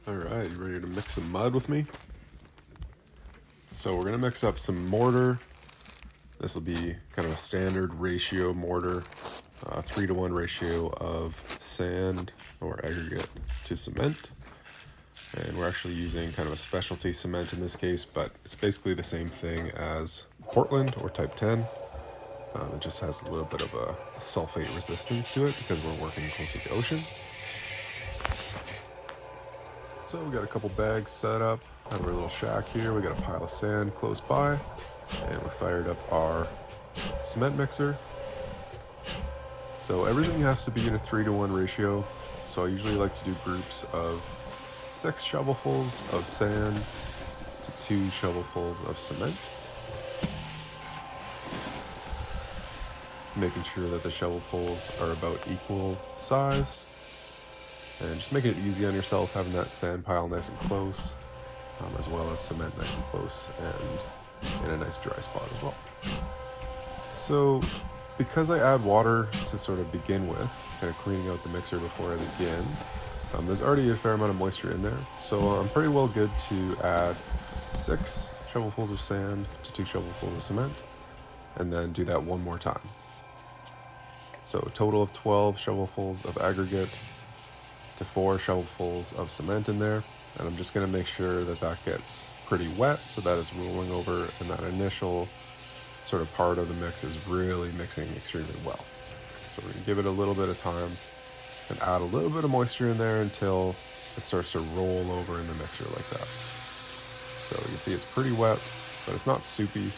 Alright, you ready to mix some mud with me? So we're going to mix up some mortar. This will be kind of a standard ratio mortar, 3-to-1 ratio of sand or aggregate to cement. And we're actually using kind of a specialty cement in this case, but it's basically the same thing as Portland or Type 10. It just has a little bit of a sulfate resistance to it because we're working close to the ocean. So we got a couple bags set up out of our little shack here. We got a pile of sand close by, and we fired up our cement mixer. So everything has to be in a 3-to-1 ratio. So I usually like to do groups of 6 shovelfuls of sand to 2 shovelfuls of cement. Making sure that the shovelfuls are about equal size. And just making it easy on yourself, having that sand pile nice and close, as well as cement nice and close and in a nice dry spot as well. So because I add water to sort of begin with, kind of cleaning out the mixer before I begin, there's already a fair amount of moisture in there. So I'm pretty well good to add 6 shovelfuls of sand to 2 shovelfuls of cement, and then do that one more time. So a total of 12 shovelfuls of aggregate to 4 shovelfuls of cement in there, and I'm just going to make sure that that gets pretty wet so that it's rolling over and that initial sort of part of the mix is really mixing extremely well. So we're going to give it a little bit of time and add a little bit of moisture in there until it starts to roll over in the mixer like that. So you can see it's pretty wet, but it's not soupy.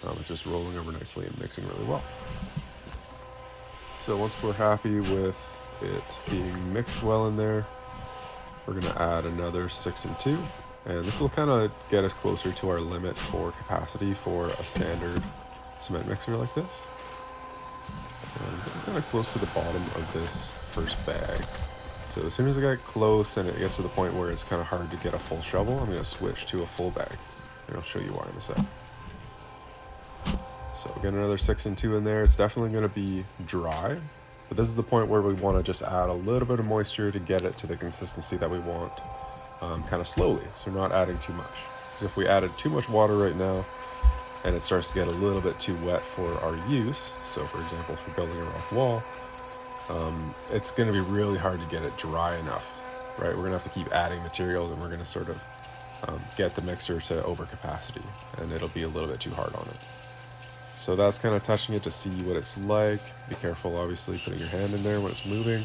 It's just rolling over nicely and mixing really well. So once we're happy with it being mixed well in there, we're going to add another 6 and 2, and this will kind of get us closer to our limit for capacity for a standard cement mixer like this. And I'm kind of close to the bottom of this first bag, so as soon as I get close and it gets to the point where it's kind of hard to get a full shovel, I'm going to switch to a full bag, and I'll show you why in a sec. So again, another 6 and 2 in there. It's definitely going to be dry, but this is the point where we want to just add a little bit of moisture to get it to the consistency that we want, kind of slowly, so we're not adding too much. Because if we added too much water right now and it starts to get a little bit too wet for our use, so for example, if we're building a rock wall, it's going to be really hard to get it dry enough, right? We're going to have to keep adding materials, and we're going to sort of get the mixer to overcapacity, and it'll be a little bit too hard on it. So that's kind of touching it to see what it's like. Be careful, obviously, putting your hand in there when it's moving.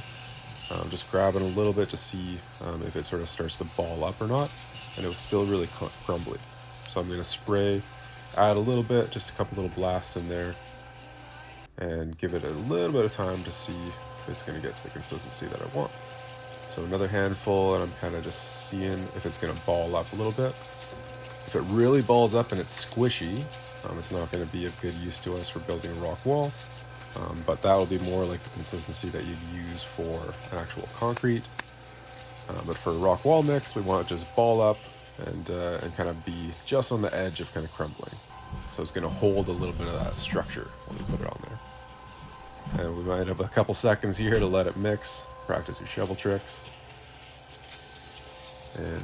Just grabbing a little bit to see if it sort of starts to ball up or not. And it was still really crumbly. So I'm going to spray, add a little bit, just a couple little blasts in there, and give it a little bit of time to see if it's going to get to the consistency that I want. So another handful, and I'm kind of just seeing if it's going to ball up a little bit. If it really balls up and it's squishy, it's not going to be of good use to us for building a rock wall, but that will be more like the consistency that you'd use for an actual concrete. But for a rock wall mix, we want it to just ball up and kind of be just on the edge of kind of crumbling. So it's going to hold a little bit of that structure when we put it on there. And we might have a couple seconds here to let it mix, practice your shovel tricks. And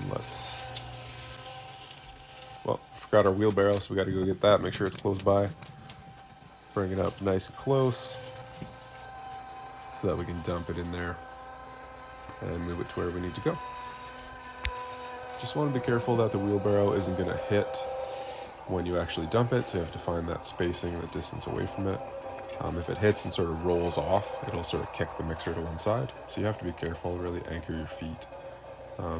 forgot our wheelbarrow, so we got to go get that, make sure it's close by. Bring it up nice and close so that we can dump it in there and move it to where we need to go. Just want to be careful that the wheelbarrow isn't going to hit when you actually dump it, so you have to find that spacing and the distance away from it. If it hits and sort of rolls off, it'll sort of kick the mixer to one side, so you have to be careful, really anchor your feet,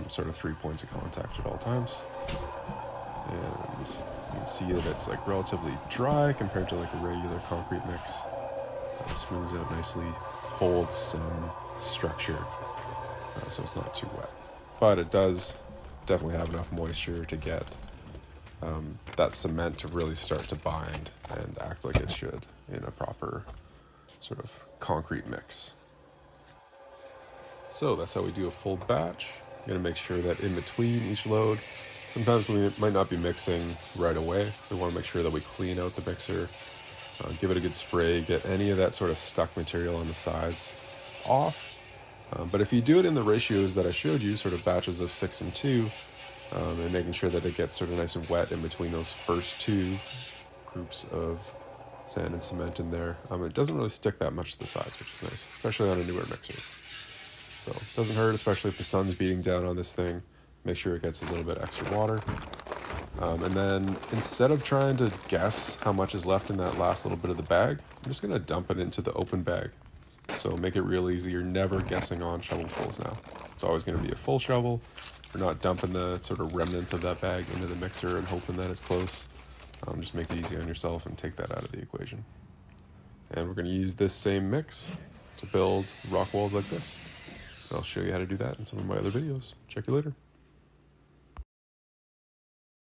sort of 3 points of contact at all times. And you can see that it's like relatively dry compared to like a regular concrete mix. Smooths out nicely, holds some structure, so it's not too wet. But it does definitely have enough moisture to get that cement to really start to bind and act like it should in a proper sort of concrete mix. So that's how we do a full batch. I'm going to make sure that in between each load, sometimes we might not be mixing right away. We want to make sure that we clean out the mixer, give it a good spray, get any of that sort of stuck material on the sides off, But if you do it in the ratios that I showed you, sort of batches of 6 and 2, and making sure that it gets sort of nice and wet in between those first two groups of sand and cement in there, it doesn't really stick that much to the sides, which is nice, especially on a newer mixer. So it doesn't hurt, especially if the sun's beating down on this thing. Make sure it gets a little bit extra water. And then instead of trying to guess how much is left in that last little bit of the bag, I'm just gonna dump it into the open bag. So make it real easy. You're never guessing on shovelfuls now. It's always gonna be a full shovel. We're not dumping the sort of remnants of that bag into the mixer and hoping that it's close. Just make it easy on yourself and take that out of the equation. And we're gonna use this same mix to build rock walls like this. I'll show you how to do that in some of my other videos. Check you later.